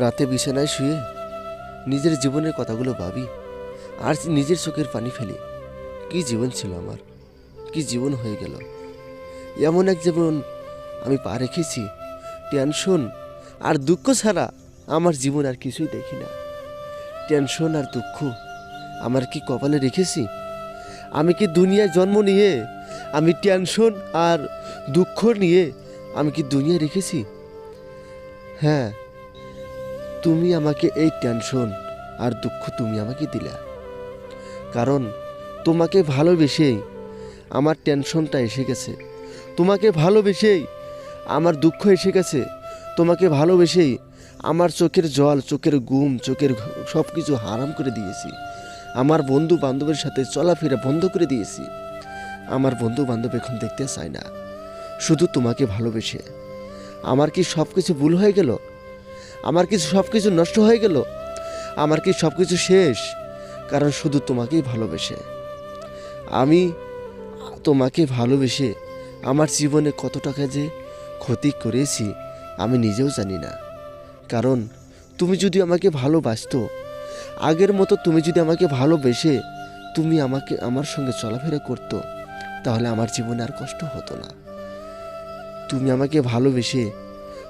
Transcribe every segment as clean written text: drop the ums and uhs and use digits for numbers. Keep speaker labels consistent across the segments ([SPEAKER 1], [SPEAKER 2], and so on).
[SPEAKER 1] রাতে বিছানায় শুয়ে নিজের জীবনের কথাগুলো ভাবি আর নিজের চোখের পানি ফেলি। কি জীবন ছিল আমার, কি জীবন হয়ে গেল। এমন এক জীবন আমি পা রেখেছি। টেনশন আর দুঃখ ছাড়া আমার জীবন আর কিছুই দেখি না। টেনশন আর দুঃখ আমার কি কপালে রেখেছি? আমি কি দুনিয়ায় জন্ম নিয়ে আমি টেনশন আর দুঃখ নিয়ে আমি কি দুনিয়ায় রেখেছি? হ্যাঁ, তুমি আমাকে এই টেনশন আর দুঃখ তুমি আমাকে দিলা। কারণ তোমাকে ভালোবেসেই আমার টেনশনটা এসে গেছে, তোমাকে ভালোবেসেই আমার দুঃখ এসে গেছে, তোমাকে ভালোবেসেই আমার চোখের জল, চোখের ঘুম, চোখের সব কিছু হারাম করে দিয়েছি। আমার বন্ধু বান্ধবের সাথে চলাফেরা বন্ধ করে দিয়েছি। আমার বন্ধু বান্ধব এখন দেখতে চায় না, শুধু তোমাকে ভালোবেসে। আমার কি সব কিছু ভুল হয়ে গেল? আমার কি সব কিছু নষ্ট হয়ে গেল? আমার কি সব কিছু শেষ? কারণ শুধু তোমাকেই ভালোবেসে। আমি তোমাকে ভালোবেসে আমার জীবনে কত টাকা যে ক্ষতি করেছি আমি নিজেও জানি না। কারণ তুমি যদি আমাকে ভালোবাসতো, আগের মতো তুমি যদি আমাকে ভালোবেসে তুমি আমার সঙ্গে চলাফেরা করতো, তাহলে আমার জীবনে আর কষ্ট হতো না। তুমি আমাকে ভালোবেসে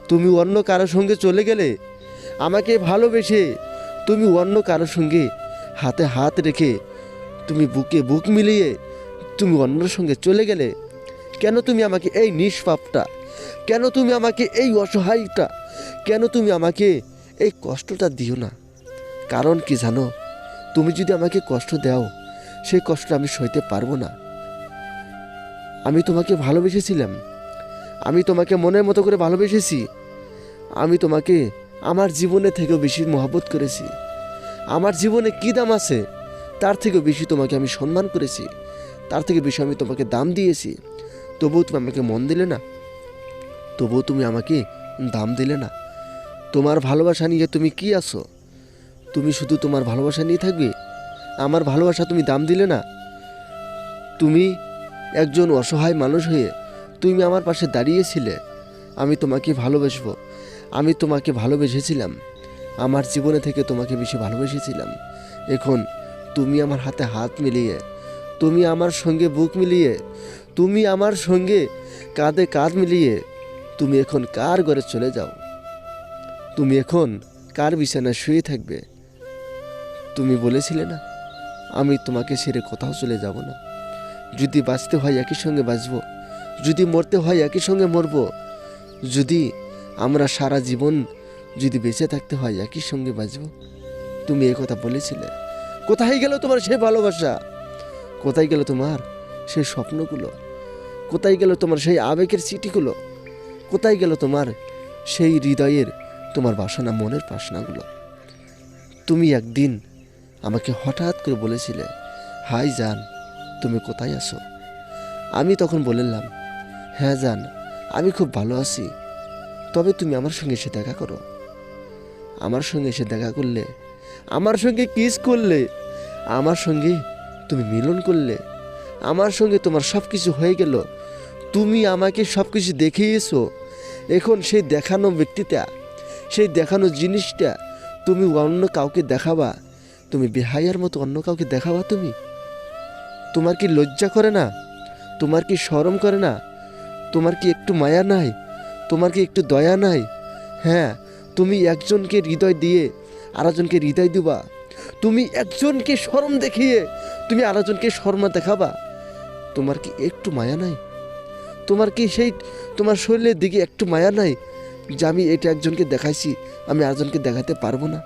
[SPEAKER 1] তুমি অন্য কারোর সঙ্গে চলে গেলে, আমাকে ভালোবেসে তুমি অন্য কারোর সঙ্গে হাতে হাত রেখে তুমি বুকে বুক মিলিয়ে তুমি অন্যর সঙ্গে চলে গেলে। কেন তুমি আমাকে এই নিষ্পাপটা, কেন তুমি আমাকে এই অসহায়টা, কেন তুমি আমাকে এই কষ্টটা দিও না? কারণ কি জানো? তুমি যদি আমাকে কষ্ট দাও, সেই কষ্ট আমি সইতে পারবো না। আমি তোমাকে ভালোবেসেছিলাম, আমি তোমাকে মনের মতো করে ভালোবেসেছি। আমি তোমাকে আমার জীবনে থেকেও বেশি মহব্বত করেছি। আমার জীবনে কী দাম আছে তার থেকেও বেশি তোমাকে আমি সম্মান করেছি, তার থেকে বেশি আমি তোমাকে দাম দিয়েছি। তবুও তুমি আমাকে মন দিলে না, তবুও তুমি আমাকে দাম দিলে না। তোমার ভালোবাসা নিয়ে তুমি কি আছো? তুমি শুধু তোমার ভালোবাসা নিয়ে থাকবে, আমার ভালোবাসা তুমি দাম দিলে না। তুমি একজন অসহায় মানুষ হয়ে তুমি আমার পাশে দাঁড়িয়েছিলে। আমি তোমাকে ভালোবাসবো, আমি তোমাকে ভালোবেসেছিলাম, আমার জীবনে থেকে তোমাকে বেশি ভালোবেসেছিলাম। এখন তুমি আমার হাতে হাত মিলিয়ে, তুমি আমার সঙ্গে বুক মিলিয়ে, তুমি আমার সঙ্গে কাঁধে কাঁধ মিলিয়ে তুমি এখন কার ঘরে চলে যাও? তুমি এখন কার বিছানায় শুয়ে থাকবে? তুমি বলেছিলে না আমি তোমাকে ছেড়ে কোথাও চলে যাব না। যদি বাঁচতে হয় একই সঙ্গে বাঁচবো, যদি মরতে হয় একই সঙ্গে মরবো, যদি আমরা সারা জীবন যদি বেঁচে থাকতে হয় একই সঙ্গে বাঁচবো। তুমি এই কথা বলেছিলে। কোথায় গেল তোমার সেই ভালোবাসা? কোথায় গেল তোমার সেই স্বপ্নগুলো? কোথায় গেল তোমার সেই আবেগের চিঠিগুলো? কোথায় গেল তোমার সেই হৃদয়ের তোমার বাসনা, মনের বাসনাগুলো? তুমি একদিন আমাকে হঠাৎ করে বলেছিলে, হাই জান, তুমি কোথায় আছো? আমি তখন বললাম, হ্যাঁ জান, আমি খুব ভালো আছি, তবে তুমি আমার সঙ্গে এসে দেখা করো। আমার সঙ্গে এসে দেখা করলে, আমার সঙ্গে কিস করলে, আমার সঙ্গে তুমি মিলন করলে, আমার সঙ্গে তোমার সব কিছু হয়ে গেল। তুমি আমাকে সব কিছু দেখিয়েছো। এখন সেই দেখানো ব্যক্তিটা, সেই দেখানো জিনিসটা তুমি অন্য কাউকে দেখাবা, তুমি বেহায়ার মতো অন্য কাউকে দেখাবা। তুমি, তোমার কি লজ্জা করে না? তোমার কি শরম করে না? তোমার কি একটু মায়া নাই? তোমার কি একটু দয়া নাই? হ্যাঁ, তুমি একজনকে হৃদয় দিয়ে আরেকজনকে হৃদয় দিবা। তুমি একজনকে শরম দেখিয়ে তুমি আরেকজনকে শর্মা দেখাবা। তোমার কি একটু মায়া নাই? তোমার কি সেই তোমার শরীরের দিকে একটু মায়া নাই যে আমি এটা একজনকে দেখাইছি, আমি আরেকজনকে দেখাতে পারবো না?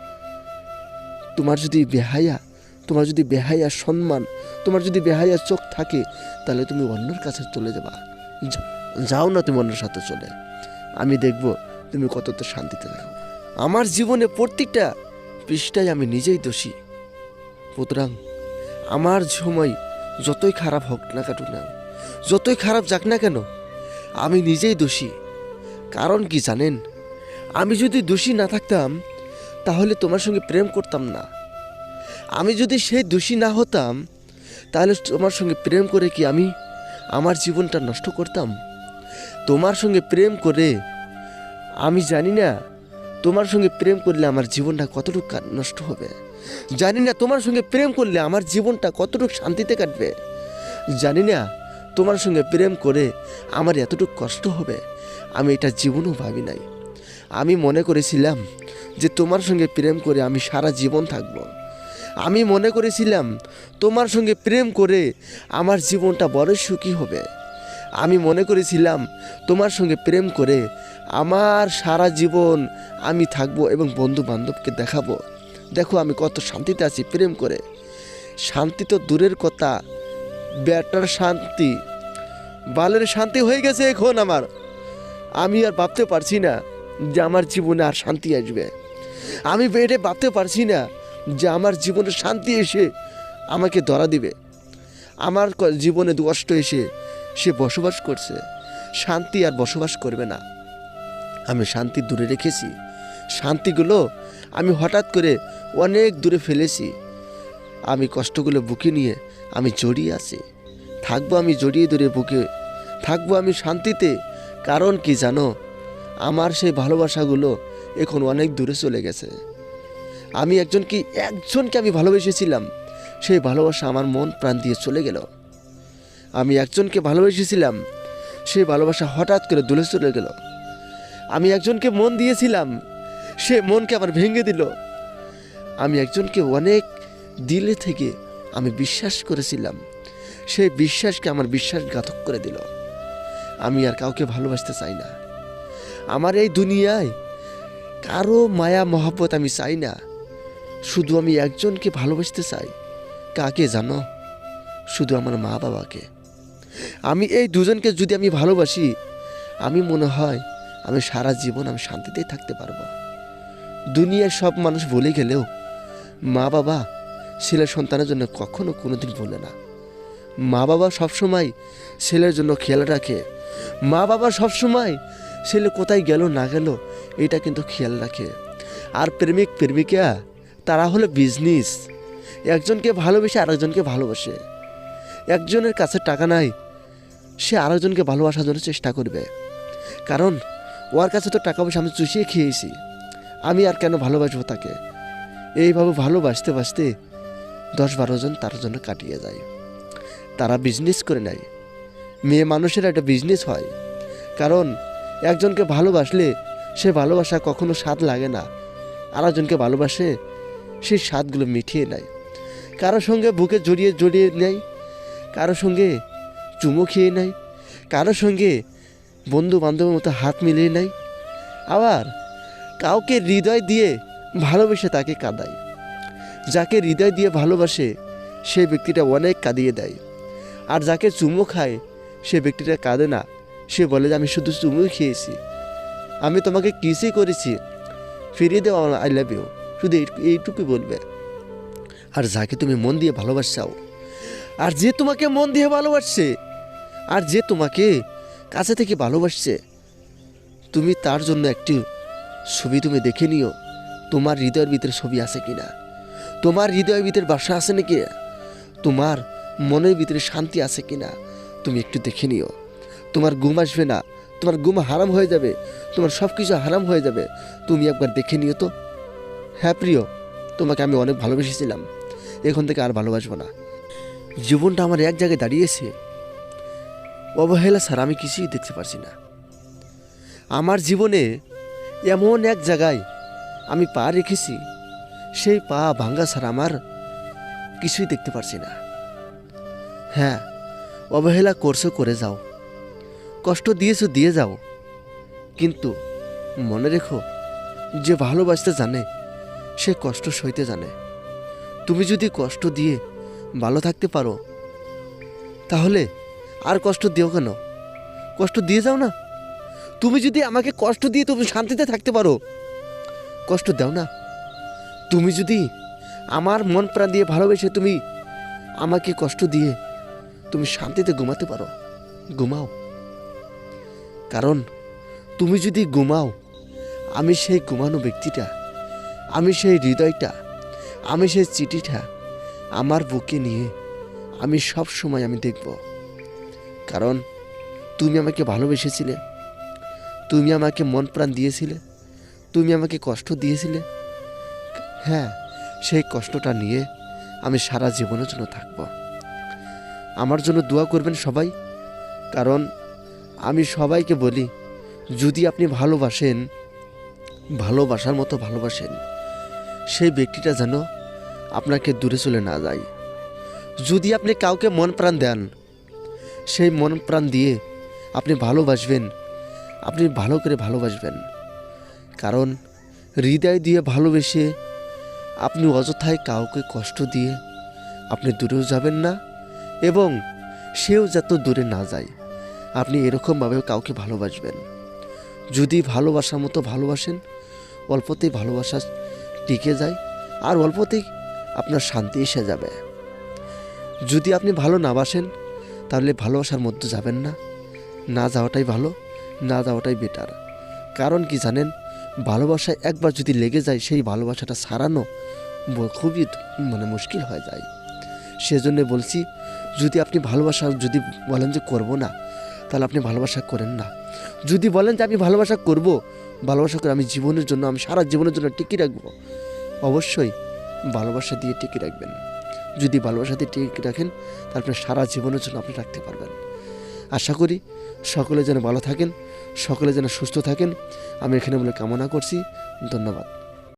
[SPEAKER 1] তোমার যদি বেহায়া, তোমার যদি বেহায়া সম্মান, তোমার যদি বেহায়া চোখ থাকে, তাহলে তুমি অন্যর কাছে চলে যাবা। যাও না তুমি অন্যের সাথে চলে, আমি দেখব তুমি কতটা শান্তিতে থাকো। আমার জীবনে প্রত্যেকটা পৃষ্ঠায় আমি নিজেই দোষী। সুতরাং আমার সময় যতই খারাপ হোক না কাটুক না, যতই খারাপ যাক না কেন, আমি নিজেই দোষী। কারণ কি জানেন? আমি যদি দোষী না থাকতাম তাহলে তোমার সঙ্গে প্রেম করতাম না। আমি যদি সেই দোষী না হতাম তাহলে তোমার সঙ্গে প্রেম করে কি আমি আমার জীবনটা নষ্ট করতাম? তোমার সঙ্গে প্রেম করে আমি জানি না তোমার সঙ্গে প্রেম করলে আমার জীবনটা কতটুকু নষ্ট হবে, জানি না তোমার সঙ্গে প্রেম করলে আমার জীবনটা কতটুকু শান্তিতে কাটবে, জানি না তোমার সঙ্গে প্রেম করে আমার এতটুকু কষ্ট হবে, আমি এটা জীবনও ভাবি নাই। আমি মনে করেছিলাম যে তোমার সঙ্গে প্রেম করে আমি সারা জীবন থাকব। আমি মনে করেছিলাম তোমার সঙ্গে প্রেম করে আমার জীবনটা বড় সুখী হবে। আমি মনে করেছিলাম তোমার সঙ্গে প্রেম করে আমার সারা জীবন আমি থাকবো এবং বন্ধু বান্ধবকে দেখাবো, দেখো আমি কত শান্তিতে আছি প্রেম করে। শান্তি তো দূরের কথা, বেটার শান্তি, বালের শান্তি হয়ে গেছে এখন আমার। আমি আর ভাবতে পারছি না যে আমার জীবনে আর শান্তি আসবে। আমি এটা ভাবতে পারছি না যে আমার জীবনে শান্তি এসে আমাকে ধরা দিবে। আমার জীবনে কষ্ট এসে সে বসবাস করছে, শান্তি আর বসবাস করবে না। আমি শান্তি দূরে রেখেছি, শান্তিগুলো আমি হঠাৎ করে অনেক দূরে ফেলেছি। আমি কষ্টগুলো বুকে নিয়ে আমি জড়িয়ে আছি, থাকবো আমি জড়িয়ে ধরে বুকে থাকবো আমি শান্তিতে। কারণ কি জানো, আমার সেই ভালোবাসাগুলো এখন অনেক দূরে চলে গেছে। আমি একজনকে আমি ভালোবেসেছিলাম, সেই ভালোবাসা আমার মন প্রাণ দিয়ে চলে গেল। আমি একজনকে ভালোবেসেছিলাম, সেই ভালোবাসা হঠাৎ করে দূরে চলে গেল। আমি একজনকে মন দিয়েছিলাম, সে মনকে আমার ভেঙে দিল। আমি একজনকে অনেক দিলে থেকে আমি বিশ্বাস করেছিলাম, সেই বিশ্বাসকে আমার বিশ্বাসঘাতক করে দিল। আমি আর কাউকে ভালোবাসতে চাই না। আমার এই দুনিয়ায় কারো মায়া মহব্বত আমি চাই না, শুধু আমি একজনকে ভালোবাসতে চাই। কাকে জানো? শুধু আমার মা বাবাকে। আমি এই দুজনকে যদি আমি ভালোবাসি, আমি মনে হয় আমি সারা জীবন আমি শান্তিতেই থাকতে পারবো। দুনিয়ার সব মানুষ বলে গেলেও মা বাবা ছেলের সন্তানের জন্য কখনো কোনোদিন বলে না। মা বাবা সবসময় ছেলের জন্য খেয়াল রাখে। মা বাবা সবসময় ছেলে কোথায় গেল না গেল এটা কিন্তু খেয়াল রাখে। আর প্রেমিক প্রেমিকা তারা হলো বিজনেস। একজনকে ভালোবেসে আরেকজনকে ভালোবাসে। একজনের কাছে টাকা নাই, সে আরেকজনকে ভালোবাসার জন্য চেষ্টা করবে। কারণ ওর কাছে তো টাকা পয়সা আমি চুষিয়ে খেয়েছি, আমি আর কেন ভালোবাসবো তাকে। এইভাবে ভালোবাসতে বাসতে 10-12 জন তার জন্য কাটিয়ে যায়। তারা বিজনেস করে নেয়। মেয়ে মানুষের একটা বিজনেস হয়। কারণ একজনকে ভালোবাসলে সে ভালোবাসা কখনো স্বাদ লাগে না, আরেকজনকে ভালোবাসে সেই স্বাদগুলো মিটিয়ে নেয়। কারোর সঙ্গে বুকে জড়িয়ে জড়িয়ে নেয়, কারোর সঙ্গে চুমো খেয়ে নেয়, কারোর সঙ্গে বন্ধু বান্ধবের মতো হাত মিলিয়ে নেয়, আবার কাউকে হৃদয় দিয়ে ভালোবেসে তাকে কাঁদায়। যাকে হৃদয় দিয়ে ভালোবাসে সেই ব্যক্তিটা অনেক কাঁদিয়ে দেয়। আর যাকে চুমো খায় সে ব্যক্তিটা কাঁদে না, সে বলে যে আমি শুধু চুমোই খেয়েছি, আমি তোমাকে কিসই করেছি, ফিরিয়ে দেওয়া আই লাভ ইউ, শুধু এইটুকুই বলবে। আর যাকে তুমি মন দিয়ে ভালোবাসাও, আর যে তোমাকে মন দিয়ে ভালোবাসছে, আর যে তোমাকে কাছে থেকে ভালোবাসছে, তুমি তার জন্য একটি ছবি তুমি দেখে নিও, তোমার হৃদয়ের ভিতরে ছবি আছে কিনা, তোমার হৃদয়ের ভিতরে বাসা আছে নাকি, তোমার মনের ভিতরে শান্তি আছে কিনা, তুমি একটু দেখে নিও। তোমার ঘুম আসবে না, তোমার ঘুম হারাম হয়ে যাবে, তোমার সব কিছু হারাম হয়ে যাবে, তুমি একবার দেখে নিও তো। হ্যাঁ প্রিয়, তোমাকে আমি অনেক ভালোবেসেছিলাম, এখন থেকে আর ভালোবাসবো না। জীবনটা আমার এক জায়গায় দাঁড়িয়েছে, অবহেলা ছাড়া আমি কিছুই দেখতে পারছি না। আমার জীবনে এমন এক জায়গায় আমি পা রেখেছি, সেই পা ভাঙ্গা ছাড়া আমার কিছুই দেখতে পারছি না। হ্যাঁ, অবহেলা করছো করে যাও, কষ্ট দিয়েছো দিয়ে যাও, কিন্তু মনে রেখো যে ভালোবাসতে জানে সে কষ্ট সইতে জানে। তুমি যদি কষ্ট দিয়ে ভালো থাকতে পারো তাহলে আর কষ্ট দিও কেন? কষ্ট দিয়ে যাও না। তুমি যদি আমাকে কষ্ট দিয়ে তুমি শান্তিতে থাকতে পারো, কষ্ট দাও না। তুমি যদি আমার মন প্রাণ দিয়ে ভালোবেসে তুমি আমাকে কষ্ট দিয়ে তুমি শান্তিতে ঘুমাতে পারো, ঘুমাও। কারণ তুমি যদি ঘুমাও, আমি সেই ঘুমানো ব্যক্তিটা, আমি সেই হৃদয়টা, আমি সেই চিঠিটা আমার বুকে নিয়ে আমি সব সময় আমি দেখব। কারণ তুমি আমাকে ভালোবেসেছিলে, তুমি আমাকে মন প্রাণ দিয়েছিলে, তুমি আমাকে কষ্ট দিয়েছিলে, হ্যাঁ সেই কষ্টটা নিয়ে আমি সারা জীবনের জন্য থাকব। আমার জন্য দোয়া করবেন সবাই, কারণ আমি সবাইকে বলি, যদি আপনি ভালোবাসেন, ভালোবাসার মতো ভালোবাসেন, সেই ব্যক্তিটা যেন আপনাকে দূরে চলে না যায়। যদি আপনি কাউকে মন প্রাণ দেন, সেই মন প্রাণ দিয়ে আপনি ভালোবাসবেন, আপনি ভালো করে ভালোবাসবেন। কারণ হৃদয় দিয়ে ভালোবেসে আপনি অযথায় কাউকে কষ্ট দিয়ে আপনি দূরেও যাবেন না, এবং সেও যত দূরে না যায়। আপনি এরকমভাবেও কাউকে ভালোবাসবেন। যদি ভালোবাসার মতো ভালোবাসেন, অল্পতেই ভালোবাসা টিকে যায়, আর অল্পতেই আপনার শান্তি এসে যাবে। যদি আপনি ভালো না বাসেন, তাহলে ভালোবাসার মধ্যে যাবেন না, না যাওয়াটাই ভালো, না যাওয়াটাই বেটার। কারণ কি জানেন, ভালোবাসায় একবার যদি লেগে যায়, সেই ভালোবাসাটা ছাড়ানো খুবই মুশকিল হয়ে যায়। সেজন্য বলছি, যদি আপনি ভালোবাসা যদি বলেন যে করব না, তাহলে আপনি ভালোবাসা করেন না। যদি বলেন যে আমি ভালোবাসা করব, ভালোবাসা করে আমি জীবনের জন্য, আমি সারা জীবনের জন্য টিকিয়ে রাখবো, অবশ্যই ভালোবাসা দিয়ে টিকিয়ে রাখবেন। যদি ভালোবাসা দিয়ে টিকিয়ে রাখেন, তারপরে সারা জীবনের জন্য আপনি রাখতে পারবেন। আশা করি সকলে যেন ভালো থাকেন, সকলে যেন সুস্থ থাকেন, আমি এখানে বলে কামনা করছি। ধন্যবাদ।